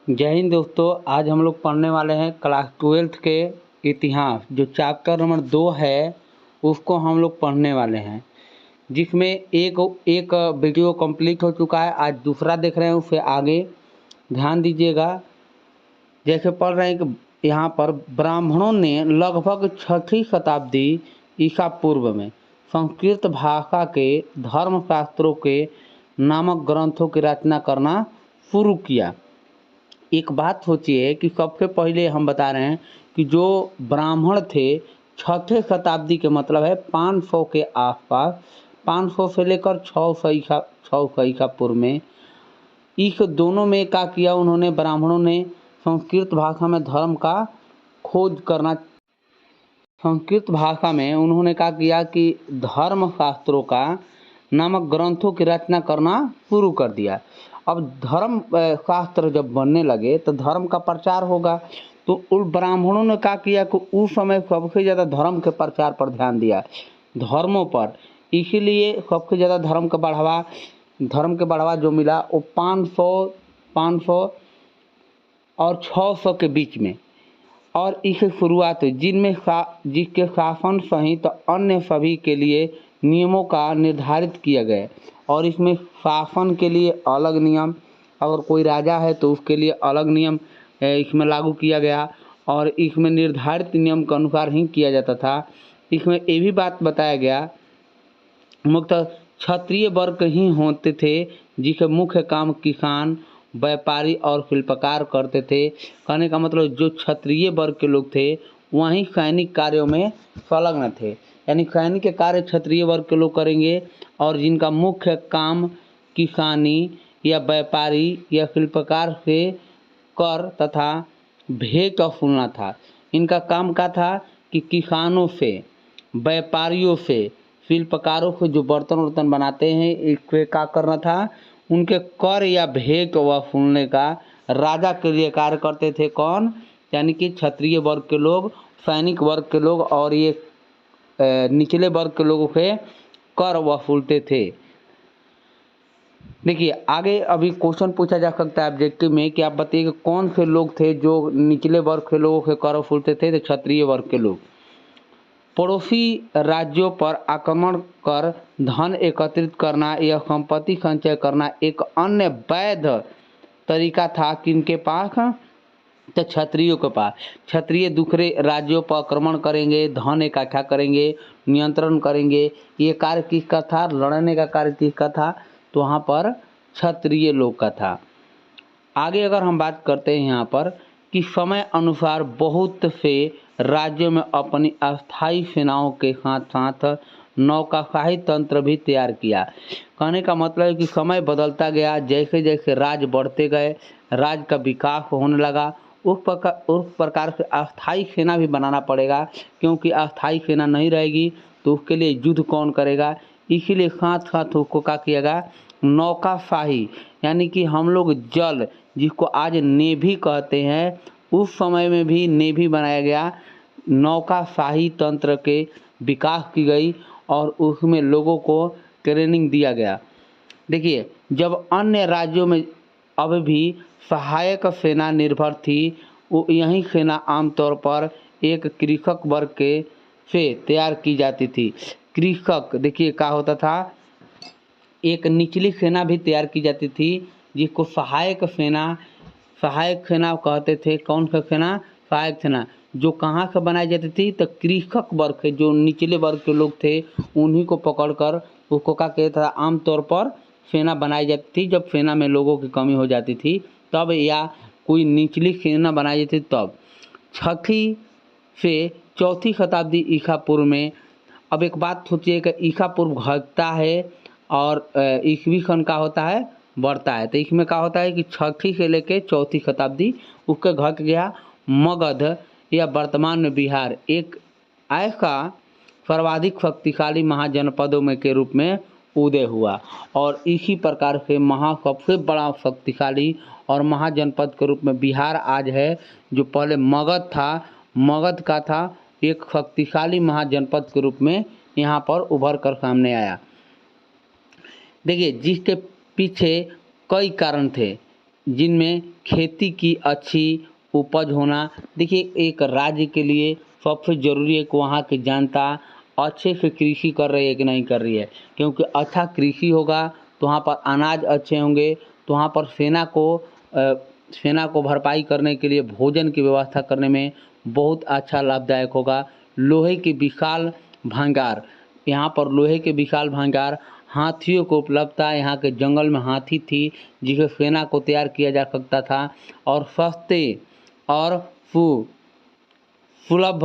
जय हिंद दोस्तों। आज हम लोग पढ़ने वाले हैं क्लास 12th के इतिहास, जो चैप्टर नंबर 2 है उसको हम लोग पढ़ने वाले हैं, जिसमें एक वीडियो कंप्लीट हो चुका है। आज दूसरा देख रहे हैं, उससे आगे ध्यान दीजिएगा। जैसे पढ़ रहे हैं कि यहाँ पर ब्राह्मणों ने लगभग 6वीं शताब्दी ईसा पूर्व में संस्कृत भाषा के धर्मशास्त्रों के नामक ग्रंथों की रचना करना शुरू किया। एक बात सोचिए कि सबसे पहले हम बता रहे हैं कि जो ब्राह्मण थे 6वीं शताब्दी के मतलब है 500 के आसपास, 500 से लेकर 600 ईसा पूर्व में, इस दोनों में क्या किया उन्होंने, ब्राह्मणों ने संस्कृत भाषा में धर्म का खोज करना, संस्कृत भाषा में उन्होंने क्या किया कि धर्मशास्त्रों का नामक ग्रंथों की रचना करना शुरू कर दिया। अब धर्म शास्त्र जब बनने लगे तो धर्म का प्रचार होगा, तो उन ब्राह्मणों ने क्या किया कि उस समय सबसे ज़्यादा धर्म के प्रचार पर ध्यान दिया, धर्मों पर। इसीलिए सबसे ज़्यादा धर्म के बढ़ावा जो मिला वो 500 और 600 के बीच में, और इससे शुरुआत हुई जिसके शासन सहित अन्य सभी के लिए नियमों का निर्धारित किया गया। और इसमें शासन के लिए अलग नियम, अगर कोई राजा है तो उसके लिए अलग नियम इसमें लागू किया गया, और इसमें निर्धारित नियम के अनुसार ही किया जाता था। इसमें ये भी बात बताया गया, मुख्यतः क्षत्रिय वर्ग ही होते थे जिसके मुख्य काम किसान, व्यापारी और शिल्पकार करते थे। कहने का मतलब जो क्षत्रिय वर्ग के लोग थे वहीं सैनिक कार्यों में संलग्न थे, यानी सैनिक के कार्य क्षत्रिय वर्ग के लोग करेंगे, और जिनका मुख्य काम किसानी या व्यापारी या शिल्पकार से कर तथा भेंट वसूलना था। इनका काम क्या था कि किसानों से, व्यापारियों से, शिल्पकारों से जो बर्तन बनाते हैं इसके क्या करना था, उनके कर या भेंट वसूलने का राजा के लिए कार्य करते थे। कौन? यानी कि क्षत्रिय वर्ग के लोग, सैनिक वर्ग के लोग, और ये निचले वर्ग के लोगों से कर वसूलते थे। देखिए आगे अभी क्वेश्चन पूछा जा सकता है ऑब्जेक्टिव में कि आप बताइए कौन से लोग थे जो निचले वर्ग के लोगों से कर वसूलते थे। तो क्षत्रिय वर्ग के लोग पड़ोसी राज्यों पर आक्रमण कर धन एकत्रित करना या संपत्ति संचय करना एक अन्य वैध तरीका था। किनके पास? तो क्षत्रियों के पास। क्षत्रिय दूसरे राज्यों पर आक्रमण करेंगे, धन इकट्ठा करेंगे, नियंत्रण करेंगे। ये कार्य किसका था? लड़ने का कार्य किसका था? तो वहाँ पर क्षत्रिय लोग का था। आगे अगर हम बात करते हैं यहाँ पर कि समय अनुसार बहुत से राज्यों में अपनी अस्थायी सेनाओं के साथ साथ नौकाशाही तंत्र भी तैयार किया। कहने का मतलब है कि समय बदलता गया, जैसे जैसे राज्य बढ़ते गए, राज्य का विकास होने लगा, उस प्रकार से अस्थायी सेना भी बनाना पड़ेगा, क्योंकि अस्थायी सेना नहीं रहेगी तो उसके लिए युद्ध कौन करेगा। इसीलिए साथ साथ उसको क्या किया गया, नौकाशाही, यानी कि हम लोग जल, जिसको आज नेवी कहते हैं, उस समय में भी नेवी बनाया गया, नौकाशाही तंत्र के विकास की गई और उसमें लोगों को ट्रेनिंग दिया गया। देखिए जब अन्य राज्यों में अब भी सहायक सेना निर्भर थी, वो यही सेना आमतौर पर एक कृषक वर्ग के से तैयार की जाती थी। कृषक, देखिए क्या होता था, एक निचली सेना भी तैयार की जाती थी जिसको सहायक सेना कहते थे। कौन सा सेना? सहायक सेना। जो कहाँ से बनाई जाती थी? तो कृषक वर्ग के, जो निचले वर्ग के लोग थे उन्हीं को पकड़कर उसको क्या कहता था, आमतौर पर सेना बनाई जाती थी। जब सेना में लोगों की कमी हो जाती थी तब, या कोई निचली सेना बनाई जाती थी तब। 6वीं से 4वीं शताब्दी ईसा पूर्व में, अब एक बात सोचिए कि ईसा पूर्व घटता है और ईसवी सन का होता है, बढ़ता है। तो इसमें क्या होता है कि 6वीं से लेकर 4वीं शताब्दी उसके घट गया। मगध या वर्तमान में बिहार एक ऐसा सर्वाधिक शक्तिशाली महाजनपदों में के रूप में उदय हुआ, और इसी प्रकार से सबसे बड़ा शक्तिशाली और महाजनपद के रूप में बिहार आज है। जो पहले मगध का था, एक शक्तिशाली महाजनपद के रूप में यहाँ पर उभर कर सामने आया। देखिए जिसके पीछे कई कारण थे, जिनमें खेती की अच्छी उपज होना। देखिए एक राज्य के लिए सबसे ज़रूरी है कि वहाँ की जनता अच्छे से कृषि कर रही है कि नहीं कर रही है, क्योंकि अच्छा कृषि होगा तो वहाँ पर अनाज अच्छे होंगे, तो वहाँ पर सेना को भरपाई करने के लिए भोजन की व्यवस्था करने में बहुत अच्छा लाभदायक होगा। लोहे की विशाल भंडार, यहाँ पर लोहे के विशाल भंडार, हाथियों को उपलब्धता, यहाँ के जंगल में हाथी थी जिसे सेना को तैयार किया जा सकता था, और सस्ते और सुलभ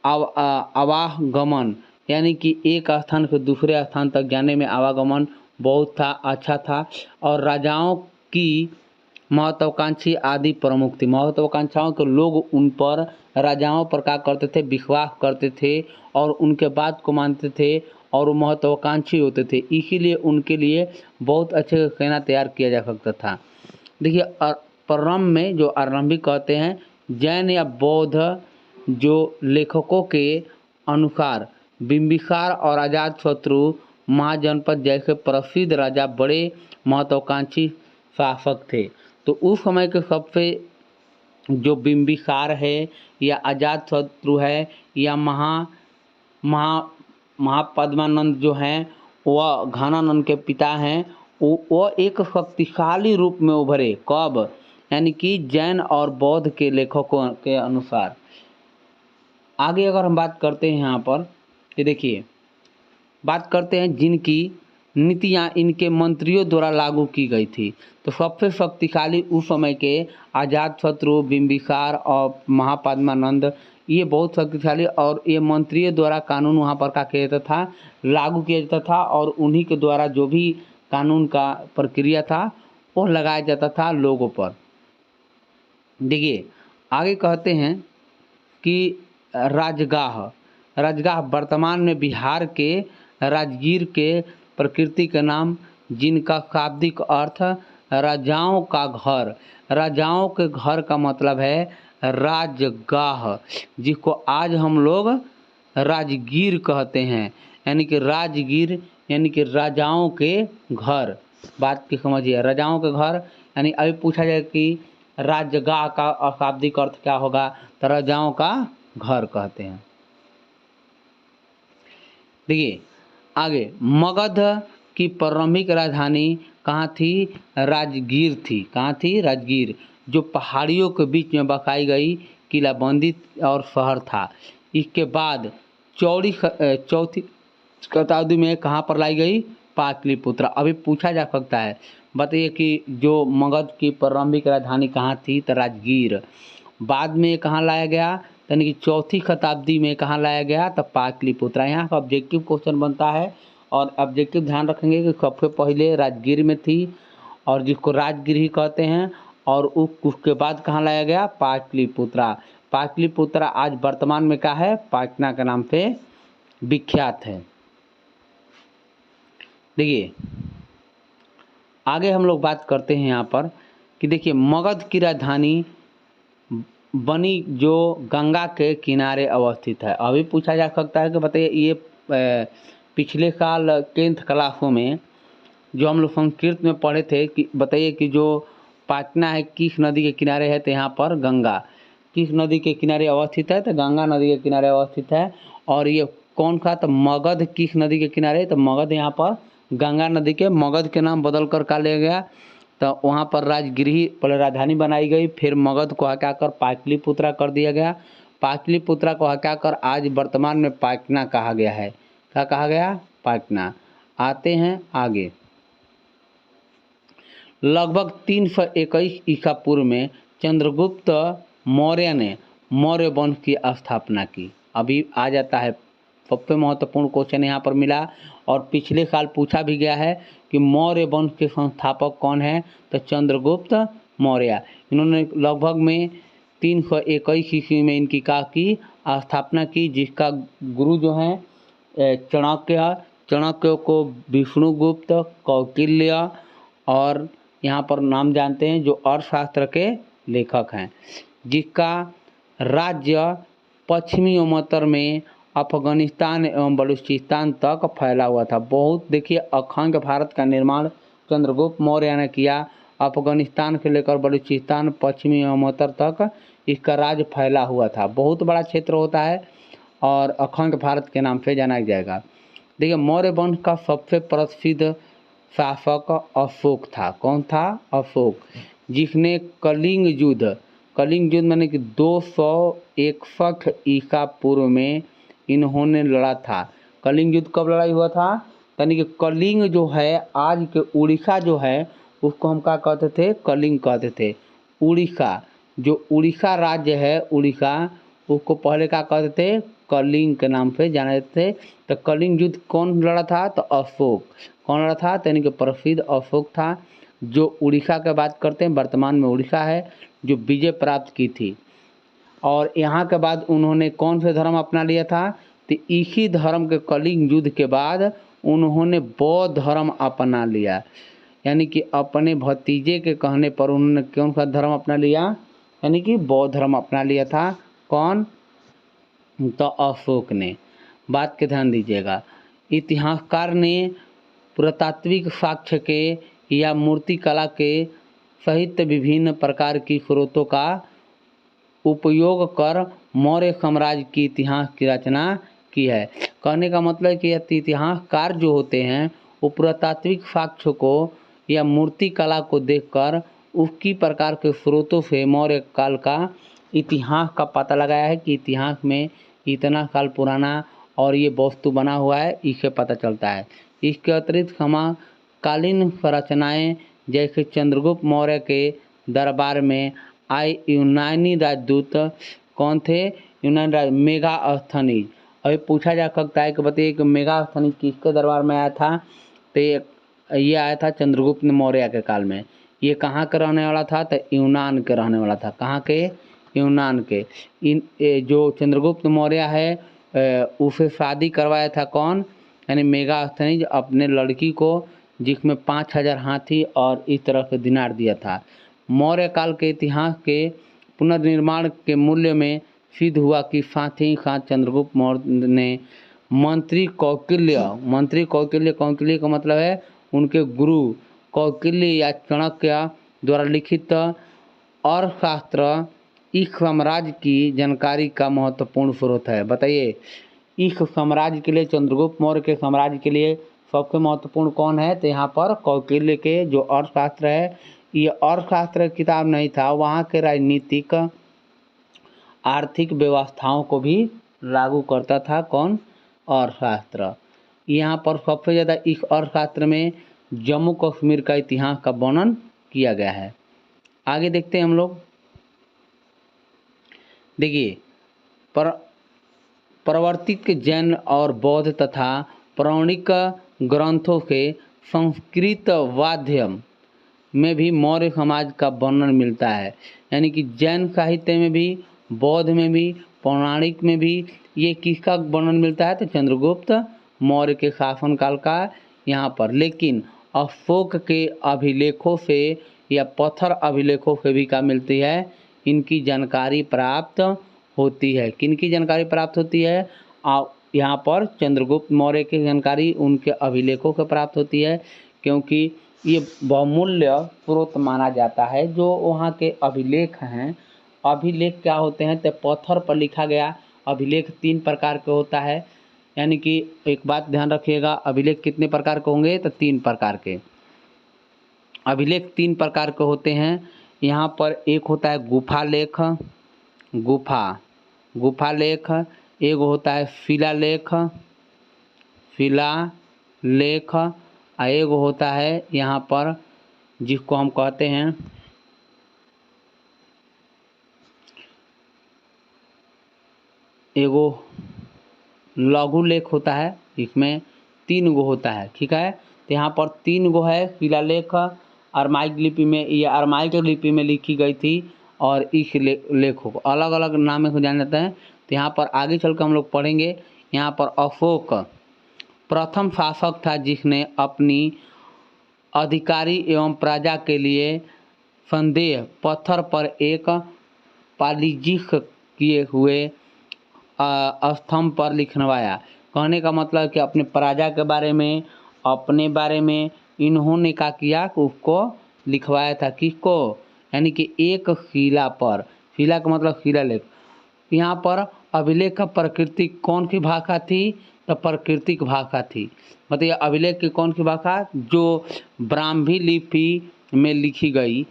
आवागमन, यानी कि एक स्थान से दूसरे स्थान तक जाने में आवागमन बहुत था, अच्छा था। और राजाओं की महत्वाकांक्षी आदि प्रमुख थी। महत्वाकांक्षाओं के लोग उन पर, राजाओं पर क्या करते थे, विश्वास करते थे और उनके बात को मानते थे और वो महत्वाकांक्षी होते थे, इसीलिए उनके लिए बहुत अच्छे सेना तैयार किया जा सकता था। देखिए प्रारंभ में जो आरंभिक कहते हैं, जैन या बौद्ध जो लेखकों के अनुसार बिंबिसार और अजातशत्रु महाजनपद जैसे प्रसिद्ध राजा बड़े महत्वाकांक्षी शासक थे। तो उस समय के सबसे जो बिंबिसार है या अजातशत्रु है या महापद्मानंद जो हैं, वह घनानंद के पिता हैं, वो एक शक्तिशाली रूप में उभरे। कब? यानी कि जैन और बौद्ध के लेखकों के अनुसार। आगे अगर हम बात करते हैं यहाँ पर, ये देखिए बात करते हैं जिनकी नीतियाँ इनके मंत्रियों द्वारा लागू की गई थी। तो सबसे शक्तिशाली उस समय के अजातशत्रु, बिंबिसार और महापद्मानंद, ये बहुत शक्तिशाली, और ये मंत्रियों द्वारा कानून वहाँ पर क्या किया जाता था, लागू किया जाता था, और उन्हीं के द्वारा जो भी कानून का प्रक्रिया था वो लगाया जाता था लोगों पर। देखिए आगे कहते हैं कि राजगाह वर्तमान में बिहार के राजगीर के प्रकृति का नाम, जिनका शाब्दिक अर्थ राजाओं का घर, राजाओं के घर का मतलब है राजगाह, जिसको आज हम लोग राजगीर कहते हैं। यानी कि राजगीर यानी कि राजाओं के घर। बात की समझिए, राजाओं के घर, यानी अभी पूछा जाए कि राजगाह का अशाब्दिक अर्थ क्या होगा, तो राजाओं का घर कहते हैं। देखिए आगे, मगध की प्रारंभिक राजधानी कहाँ थी? राजगीर थी। कहाँ थी? राजगीर, जो पहाड़ियों के बीच में बसाई गई किलाबंदी और शहर था। इसके बाद चौथी शताब्दी में कहाँ पर लाई गई? पाटलिपुत्र। अभी पूछा जा सकता है, बताइए कि जो मगध की प्रारंभिक राजधानी कहाँ थी? तो राजगीर। बाद में कहाँ लाया गया? यानी कि चौथी शताब्दी में कहाँ लाया गया? तो पाटलिपुत्र। यहाँ का ऑब्जेक्टिव क्वेश्चन बनता है, और ऑब्जेक्टिव ध्यान रखेंगे कि सबसे पहले राजगीर में थी और जिसको राजगीर ही कहते हैं, और उसके बाद कहाँ लाया गया? पाटलिपुत्रा। पाटलिपुत्रा आज वर्तमान में क्या है? पटना के नाम से विख्यात है। देखिए आगे हम लोग बात करते हैं यहाँ पर कि देखिए मगध की राजधानी बनी जो गंगा के किनारे अवस्थित है। अभी पूछा जा सकता है कि बताइए, ये पिछले साल 10th क्लासों में जो हम लोग संस्कृत में पढ़े थे कि बताइए कि जो पटना है किस नदी के किनारे है? तो यहाँ पर गंगा किस नदी के किनारे अवस्थित है? तो गंगा नदी के किनारे अवस्थित है। और ये कौन सा? तो मगध किस नदी के किनारे? तो मगध यहाँ पर गंगा नदी के, मगध के नाम बदल कर का लिया गया, तो वहाँ पर राजगीर पहले राजधानी बनाई गई, फिर मगध को हटाकर पाटलिपुत्रा कर दिया गया। पाटलिपुत्रा को हटाकर आज वर्तमान में पटना कहा गया है। क्या कहा गया? पटना। आते हैं आगे। लगभग 321 ईसा पूर्व में चंद्रगुप्त मौर्य ने मौर्य वंश की स्थापना की। अभी आ जाता है, सबसे महत्वपूर्ण क्वेश्चन यहाँ पर मिला और पिछले साल पूछा भी गया है कि मौर्य वंश के संस्थापक कौन है? तो चंद्रगुप्त मौर्य। इन्होंने लगभग में 321 ईस्वी में इनकी का की स्थापना की, जिसका गुरु जो हैं चाणक्य को विष्णुगुप्त, कौटिल्य, और यहाँ पर नाम जानते हैं जो अर्थशास्त्र के लेखक हैं, जिसका राज्य पश्चिमी और उत्तर में अफगानिस्तान एवं बलूचिस्तान तक फैला हुआ था। बहुत देखिए, अखंड भारत का निर्माण चंद्रगुप्त मौर्य ने किया अफगानिस्तान से लेकर बलूचिस्तान पश्चिमी अमोतर तक इसका राज फैला हुआ था। बहुत बड़ा क्षेत्र होता है और अखंड भारत के नाम से जाना जाएगा। देखिए, मौर्य वंश का सबसे प्रसिद्ध शासक अशोक था। कौन था? अशोक, जिसने कलिंग युद्ध माने कि 261 ईसा पूर्व में इन्होंने लड़ा था। कलिंग युद्ध कब लड़ाई हुआ था? यानी कि कलिंग जो है, आज के उड़ीसा जो है उसको हम क्या कहते थे? कलिंग कहते थे। उड़ीसा, जो उड़ीसा राज्य है, उड़ीसा, उसको पहले क्या कहते थे? कलिंग के नाम से जाने थे। तो कलिंग युद्ध कौन लड़ा था? तो अशोक। कौन लड़ा था? तो यानी कि प्रसिद्ध अशोक था, जो उड़ीसा की बात करते हैं, वर्तमान में उड़ीसा है, जो विजय प्राप्त की थी। और यहाँ के बाद उन्होंने कौन से धर्म अपना लिया था? तो इसी धर्म के कलिंग युद्ध के बाद उन्होंने बौद्ध धर्म अपना लिया। यानी कि अपने भतीजे के कहने पर उन्होंने कौन सा धर्म अपना लिया? यानी कि बौद्ध धर्म अपना लिया था। कौन? तो अशोक ने। बात के ध्यान दीजिएगा। इतिहासकार ने पुरातात्विक साक्ष्य के या मूर्तिकला के सहित विभिन्न प्रकार की स्रोतों का उपयोग कर मौर्य साम्राज्य की इतिहास की रचना की है। कहने का मतलब है कि इतिहासकार जो होते हैं वो पुरातात्विक साक्ष्य को या मूर्तिकला को देखकर उसकी प्रकार के स्रोतों से मौर्य काल का इतिहास का पता लगाया है कि इतिहास में इतना साल पुराना और ये वस्तु बना हुआ है, इससे पता चलता है। इसके अतिरिक्त समकालीन संरचनाएं जैसे चंद्रगुप्त मौर्य के दरबार में आए यूनानी राजदूत कौन थे? यूनानी मेगास्थनीज। अभी पूछा जा सकता है कि बताइए कि मेगास्थनीज किसके दरबार में आया था? तो ये आया था चंद्रगुप्त मौर्य के काल में। ये कहाँ का रहने वाला था? तो यूनान के रहने वाला था। कहाँ के? यूनान के। जो चंद्रगुप्त मौर्य है उसे शादी करवाया था कौन? यानी मेगास्थनीज अपने लड़की को, जिसमें 5000 हाथी और इस तरह से दिनार दिया था। मौर्य काल के इतिहास के पुनर्निर्माण के मूल्य में सिद्ध हुआ कि साथ ही साथ चंद्रगुप्त मौर्य ने मंत्री कौटिल्य का मतलब है उनके गुरु कौटिल्य या चाणक्य द्वारा लिखित अर्थशास्त्र इस साम्राज्य की जानकारी का महत्वपूर्ण स्रोत है। बताइए, इस साम्राज्य के लिए, चंद्रगुप्त मौर्य के साम्राज्य के लिए सबसे महत्वपूर्ण कौन है? तो यहाँ पर कौटिल्य के जो अर्थशास्त्र है, ये अर्थशास्त्र किताब नहीं था, वहाँ के राजनीतिक आर्थिक व्यवस्थाओं को भी लागू करता था। कौन? अर्थशास्त्र। यहाँ पर सबसे ज़्यादा इस अर्थशास्त्र में जम्मू कश्मीर का इतिहास का वर्णन किया गया है। आगे देखते हैं हम लोग। देखिए, प्रवर्तित जैन और बौद्ध तथा पौराणिक ग्रंथों के संस्कृत माध्यम में भी मौर्य समाज का वर्णन मिलता है। यानी कि जैन साहित्य में भी, बौद्ध में भी, पौराणिक में भी ये किसका वर्णन मिलता है? तो चंद्रगुप्त मौर्य के शासनकाल का यहाँ पर। लेकिन अशोक के अभिलेखों से या पत्थर अभिलेखों से भी क्या मिलती है? इनकी जानकारी प्राप्त होती है। किनकी जानकारी प्राप्त होती है? यहाँ पर चंद्रगुप्त मौर्य की जानकारी उनके अभिलेखों से प्राप्त होती है, क्योंकि ये बहुमूल्य स्रोत माना जाता है। जो वहाँ के अभिलेख हैं, अभिलेख क्या होते हैं? तो पत्थर पर लिखा गया अभिलेख 3 प्रकार के होता है। यानी कि एक बात ध्यान रखिएगा, अभिलेख कितने प्रकार के होंगे? तो 3 प्रकार के अभिलेख 3 प्रकार के होते हैं। यहाँ पर एक होता है गुफा लेख, गुफा लेख, एक होता है शिलालेख, और एक होता है यहाँ पर जिसको हम कहते हैं एगो लघु लेख होता है। इसमें 3 गो होता है, ठीक है। तो यहाँ पर 3 गो है शिलालेख, अरमाइक लिपि में, ये अरमाइक लिपि में लिखी गई थी, और इस लेखों को अलग अलग नाम से जाने जाते हैं। तो यहाँ पर आगे चल कर हम लोग पढ़ेंगे। यहाँ पर अशोक प्रथम शासक था जिसने अपनी अधिकारी एवं प्रजा के लिए संदेह पत्थर पर एक पालिजिक किए हुए स्तंभ पर लिखवाया। कहने का मतलब कि अपने प्रजा के बारे में, अपने बारे में इन्होंने क्या किया कि उसको लिखवाया था किसको, यानी कि एक शिला पर, शिला का मतलब शिलालेख। यहाँ पर अभिलेख का प्रकृति कौन सी भाषा थी, तो प्राकृतिक भाषा थी। मतलब अभिलेख की कौन सी भाषा, जो ब्राह्मी लिपि में लिखी गई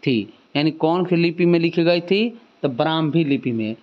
थी, यानी कौन सी लिपि में लिखी गई थी, तो ब्राह्मी लिपि में।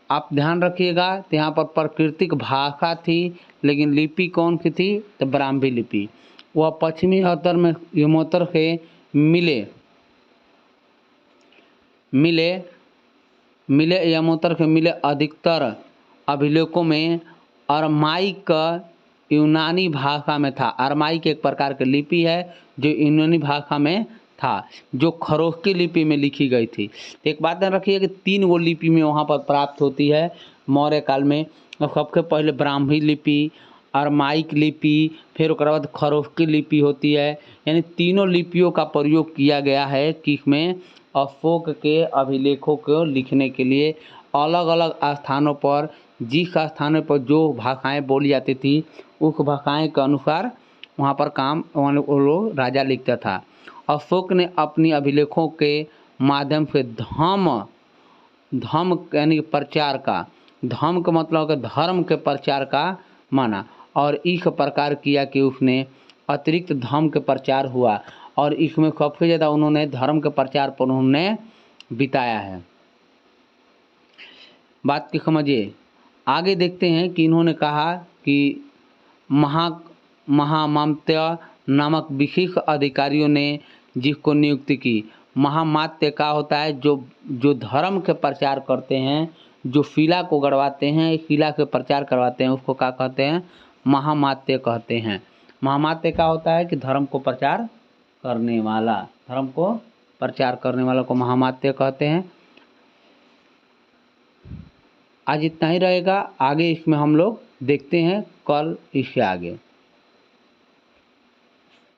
आप ध्यान रखिएगा, तो यहाँ पर प्राकृतिक भाषा थी, लेकिन लिपि कौन सी थी, तो ब्राह्मी लिपि। वह पश्चिमी उत्तर में यमोत्तर से मिले यमोत्तर से मिले अधिकतर अभिलेखों में अरमाइक यूनानी भाषा में था। अरमाइक एक प्रकार की लिपि है जो यूनानी भाषा में था, जो खरोष्ठी लिपि में लिखी गई थी। एक बात ध्यान रखिए कि 3 गो लिपि में वहाँ पर प्राप्त होती है मौर्य काल में। सबसे पहले ब्राह्मी लिपि, अरमाइक लिपि, फिर उसके बाद खरोष्ठी लिपि होती है। यानी तीनों लिपियों का प्रयोग किया गया है किसमें, अशोक के अभिलेखों को लिखने के लिए। अलग अलग स्थानों पर, जिस स्थानों पर जो भाषाएं बोली जाती थी, उस भाषाएं के अनुसार वहाँ पर काम वो लोग राजा लिखता था। अशोक ने अपनी अभिलेखों के माध्यम से धर्म यानी प्रचार का, धर्म का मतलब धर्म के प्रचार का माना, और इस प्रकार किया कि उसने अतिरिक्त धर्म के प्रचार हुआ, और इसमें सबसे ज़्यादा उन्होंने धर्म के प्रचार पर उन्होंने बिताया है। बात की समझिए। आगे देखते हैं कि इन्होंने कहा कि महामात्य नामक विशेष अधिकारियों ने जिसको नियुक्ति की। महामात्य का होता है जो धर्म के प्रचार करते हैं, जो शिला को गड़वाते हैं, शिला के प्रचार करवाते हैं, उसको क्या कहते हैं, महामात्य कहते हैं। महामात्य का होता है कि धर्म को प्रचार करने वाला, धर्म को प्रचार करने वाला को महामात्य कहते हैं। आज इतना ही रहेगा, आगे इसमें हम लोग देखते हैं कल इससे आगे।